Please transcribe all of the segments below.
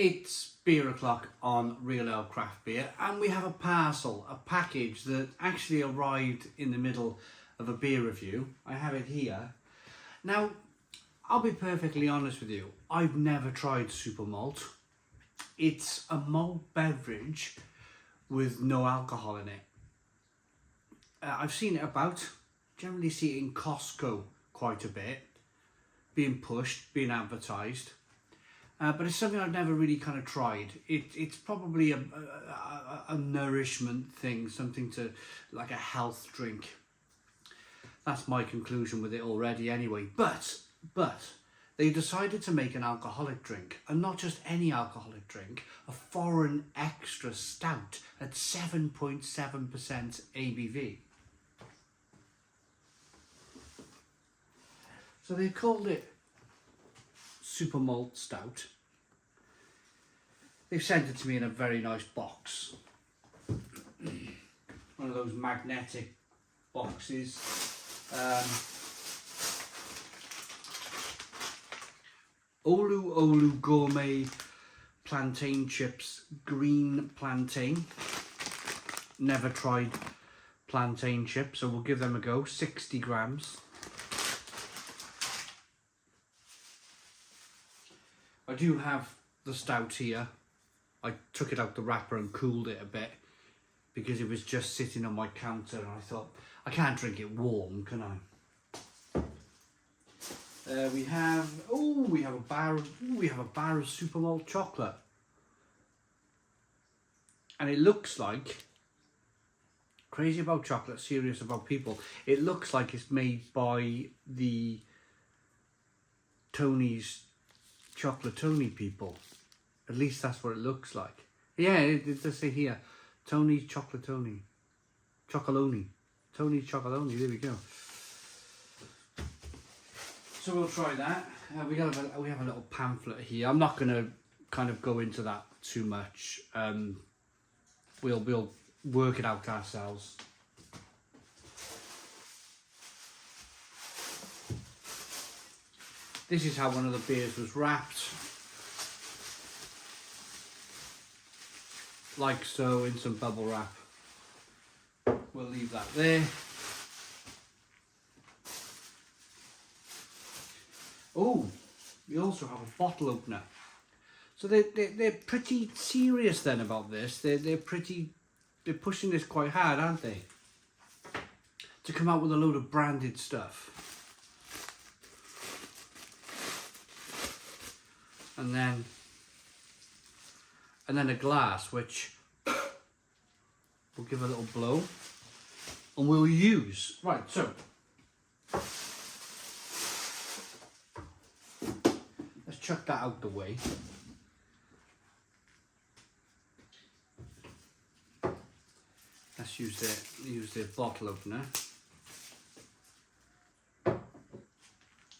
It's beer o'clock on Real Ale Craft Beer, and we have a parcel, a package that actually arrived in the middle of a beer review. I have it here. Now, I'll be perfectly honest with you, I've never tried Supermalt. It's a malt beverage with no alcohol in it. I've seen it about, generally see it in Costco quite a bit, being pushed, being advertised. But it's something I've never really kind of tried. It's probably a nourishment thing, something to, like a health drink. That's my conclusion with it already anyway. But they decided to make an alcoholic drink, and not just any alcoholic drink, a foreign extra stout at 7.7% ABV. So they called it Supermalt Stout. They've sent it to me in a very nice box. One of those magnetic boxes. Olu Gourmet Plantain Chips, green plantain. Never tried plantain chips, so we'll give them a go. 60 grams. I do have the stout here. I took it out the wrapper and cooled it a bit because it was just sitting on my counter, and I thought, I can't drink it warm, can I? We have a bar of Supermalt chocolate, and it looks like, crazy about chocolate, serious about people, it looks like it's made by the Tony's Chocolatoni people. At least that's what it looks like. Yeah, it does say here, Tony's Chocolatoni. Chocoloni. Tony's Chocoloni, there we go. So we'll try that. We have a little pamphlet here. I'm not going to kind of go into that too much. We'll work it out ourselves. This is how one of the beers was wrapped. Like so, in some bubble wrap. We'll leave that there. Oh, we also have a bottle opener. So they're pretty serious then about this. They're pushing this quite hard, aren't they? To come out with a load of branded stuff. And then a glass, which we'll give a little blow, and we'll use. Right, so let's chuck that out the way. Let's use the bottle opener.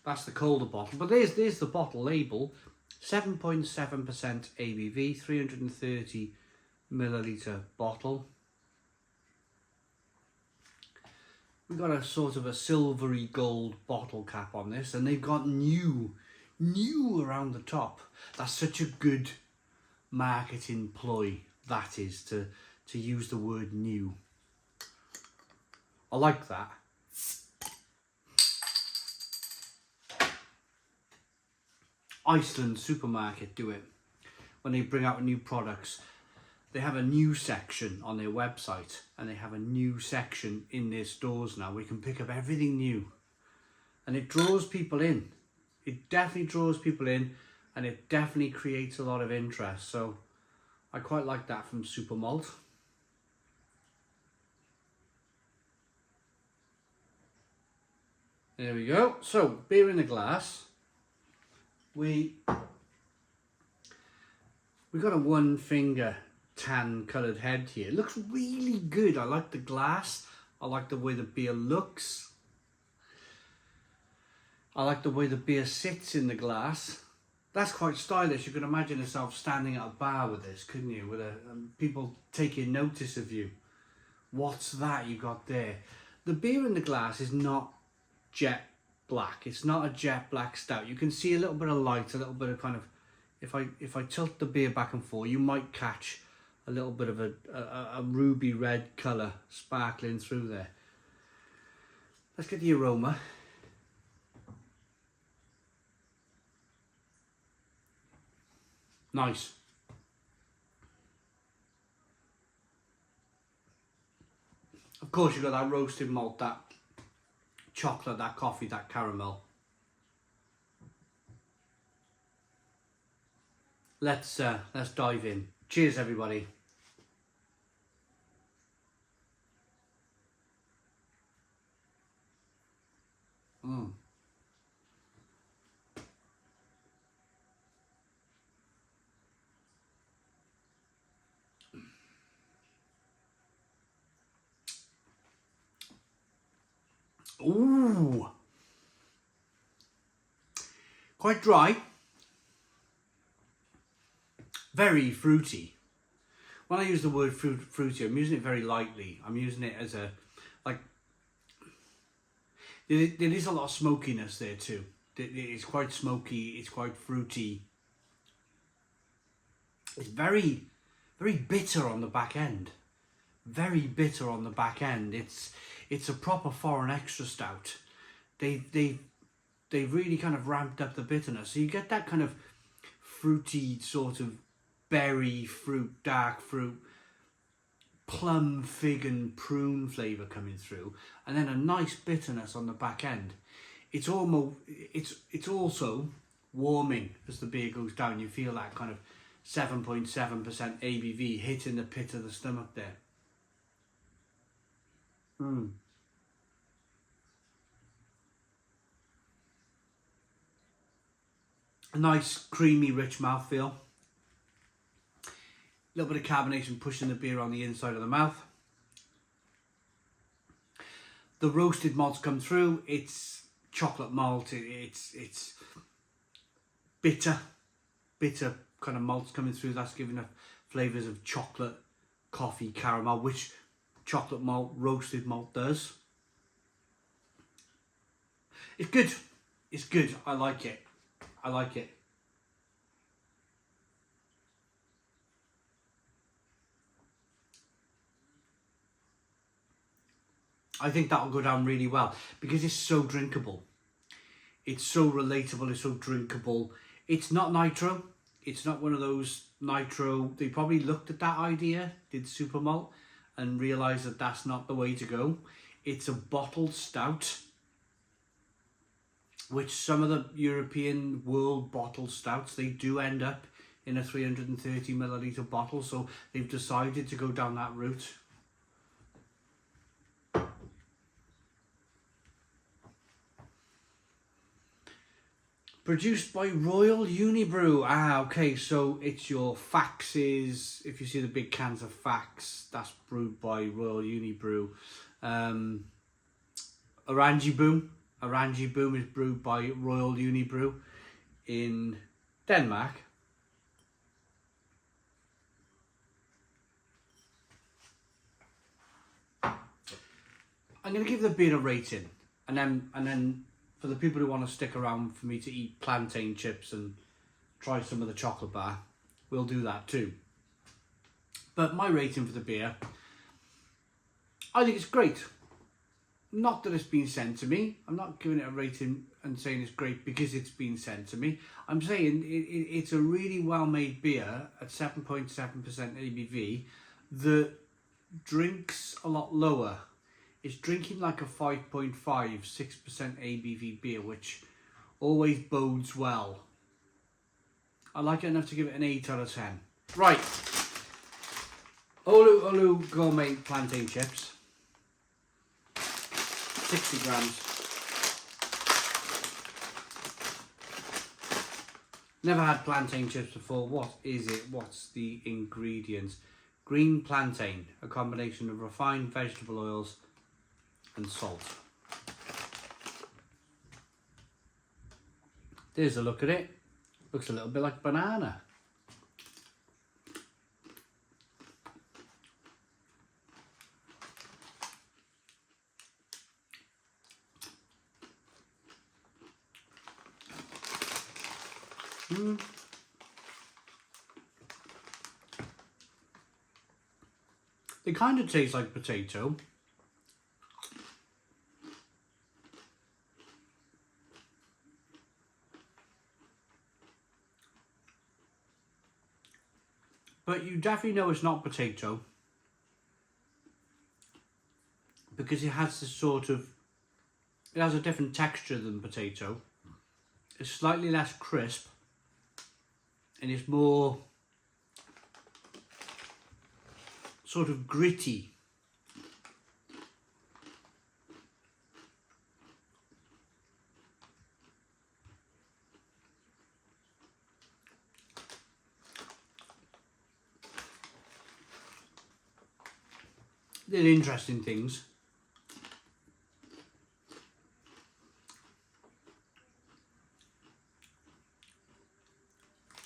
That's the colder bottle, but there's the bottle label. 7.7% ABV, 330 milliliter bottle. We've got a sort of a silvery gold bottle cap on this, and they've got new around the top. That's such a good marketing ploy, that is, to use the word new. I like that. Iceland supermarket do it when they bring out new products. They have a new section on their website, and they have a new section in their stores now. We can pick up everything new, and it draws people in. It definitely draws people in, and it definitely creates a lot of interest. So I quite like that from Supermalt. There we go. So beer in the glass. We got a one finger tan coloured head here. It looks really good. I like the glass. I like the way the beer looks. I like the way the beer sits in the glass. That's quite stylish. You can imagine yourself standing at a bar with this, couldn't you? With people taking notice of you. What's that you got there? The beer in the glass is not jet black. It's not a jet black stout. You can see a little bit of light, a little bit of kind of if I tilt the beer back and forth, you might catch a little bit of a ruby red colour sparkling through there. Let's get the aroma. Nice. Of course, you've got that roasted malt, that chocolate, that coffee, that caramel. Let's dive in. Cheers, everybody. Ooh, quite dry, very fruity. When I use the word fruity, I'm using it very lightly. I'm using it as a, like, there is a lot of smokiness there too. It's quite smoky, it's quite fruity. It's very, very bitter on the back end. Very bitter on the back end. It's a proper foreign extra stout. They really kind of ramped up the bitterness. So you get that kind of fruity sort of berry fruit, dark fruit, plum, fig and prune flavour coming through, and then a nice bitterness on the back end. It's also warming as the beer goes down. You feel that kind of 7.7% ABV hitting the pit of the stomach there. A nice creamy rich mouthfeel. A little bit of carbonation pushing the beer on the inside of the mouth. The roasted malts come through. It's chocolate malt. It's bitter kind of malts coming through. That's giving us flavours of chocolate, coffee, caramel, which chocolate malt, roasted malt does. It's good. It's good. I like it. I like it. I think that'll go down really well because it's so drinkable. It's so relatable, it's so drinkable. It's not nitro. It's not one of those nitro. They probably looked at that idea, did Supermalt, and realised that that's not the way to go. It's a bottled stout, which some of the European world bottled stouts, they do end up in a 330 milliliter bottle. So they've decided to go down that route. Produced by Royal Unibrew. Ah, okay, so it's your Faxes. If you see the big cans of Fax, that's brewed by Royal Unibrew. Orange Boom is brewed by Royal Unibrew in Denmark. I'm going to give the beer a rating, and then for the people who want to stick around for me to eat plantain chips and try some of the chocolate bar, we'll do that too. But my rating for the beer, I think it's great. Not that it's been sent to me. I'm not giving it a rating and saying it's great because it's been sent to me. I'm saying it's a really well-made beer at 7.7% ABV that drinks a lot lower. It's drinking like a 5.5, 6% ABV beer, which always bodes well. I like it enough to give it an 8 out of 10. Right. Olu Gourmet Plantain Chips. 60 grams. Never had plantain chips before. What is it? What's the ingredients? Green plantain, a combination of refined vegetable oils and salt. There's a look at it. Looks a little bit like banana. It kind of tastes like potato. But you definitely know it's not potato. Because it has this sort of, it has a different texture than potato. It's slightly less crisp. And it's more sort of gritty. They're interesting things.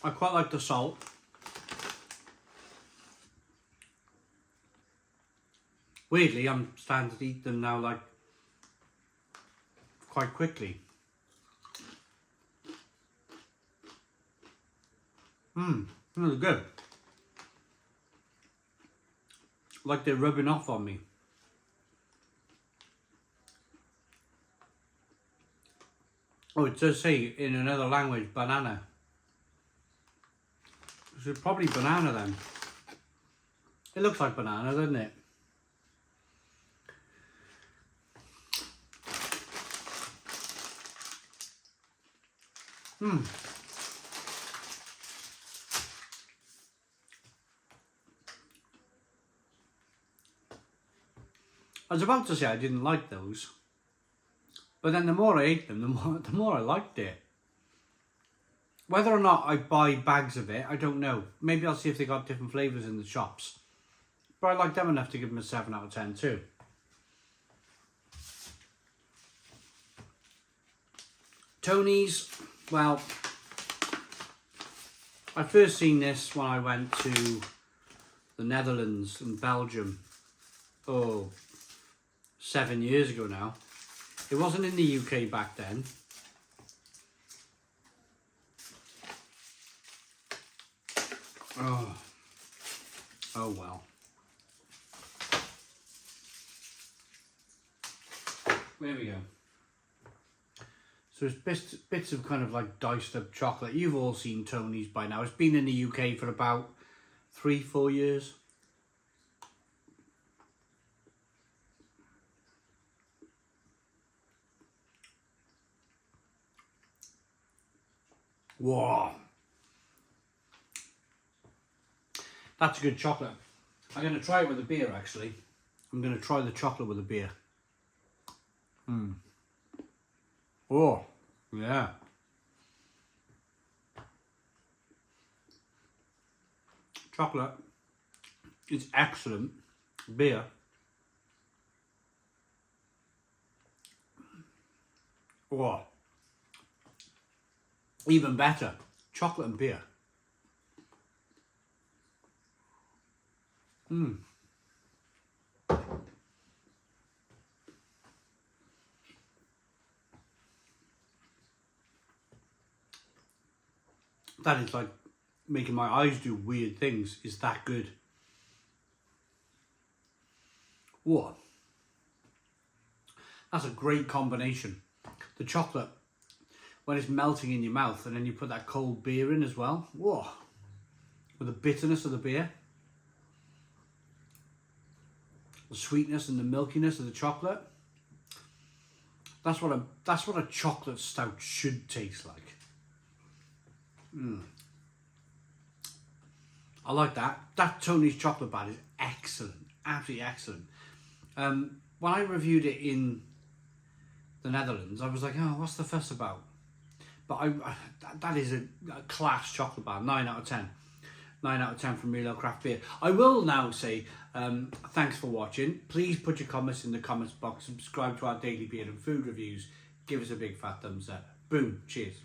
I quite like the salt. Weirdly, I'm starting to eat them now like quite quickly. Really good. Like they're rubbing off on me. Oh, it does say in another language, banana. It's probably banana then. It looks like banana, doesn't it? I was about to say I didn't like those, but then the more I ate them, the more I liked it. Whether or not I buy bags of it, I don't know. Maybe I'll see if they got different flavours in the shops. But I like them enough to give them a 7 out of 10 too. Tony's, well, I first seen this when I went to the Netherlands and Belgium. Oh, 7 years ago now. It wasn't in the UK back then. Oh well. There we go. So it's bits of kind of like diced up chocolate. You've all seen Tony's by now. It's been in the UK for about 3-4 years. Whoa. That's a good chocolate. I'm going to try it with a beer actually. I'm going to try the chocolate with a beer. Oh, yeah. Chocolate is excellent. Beer. Oh. Even better. Chocolate and beer. That is like making my eyes do weird things. It's that good. Whoa. That's a great combination. The chocolate, when it's melting in your mouth, and then you put that cold beer in as well. Whoa. With the bitterness of the beer. The sweetness and the milkiness of the chocolate. That's what a chocolate stout should taste like. I like that. That Tony's chocolate bar is excellent. Absolutely excellent. When I reviewed it in the Netherlands, I was like, oh, what's the fuss about? But that is a class chocolate bar. 9 out of 10. 9 out of 10 from Real Ale Craft Beer. I will now say thanks for watching. Please put your comments in the comments box. Subscribe to our daily beer and food reviews. Give us a big fat thumbs up. Boom. Cheers.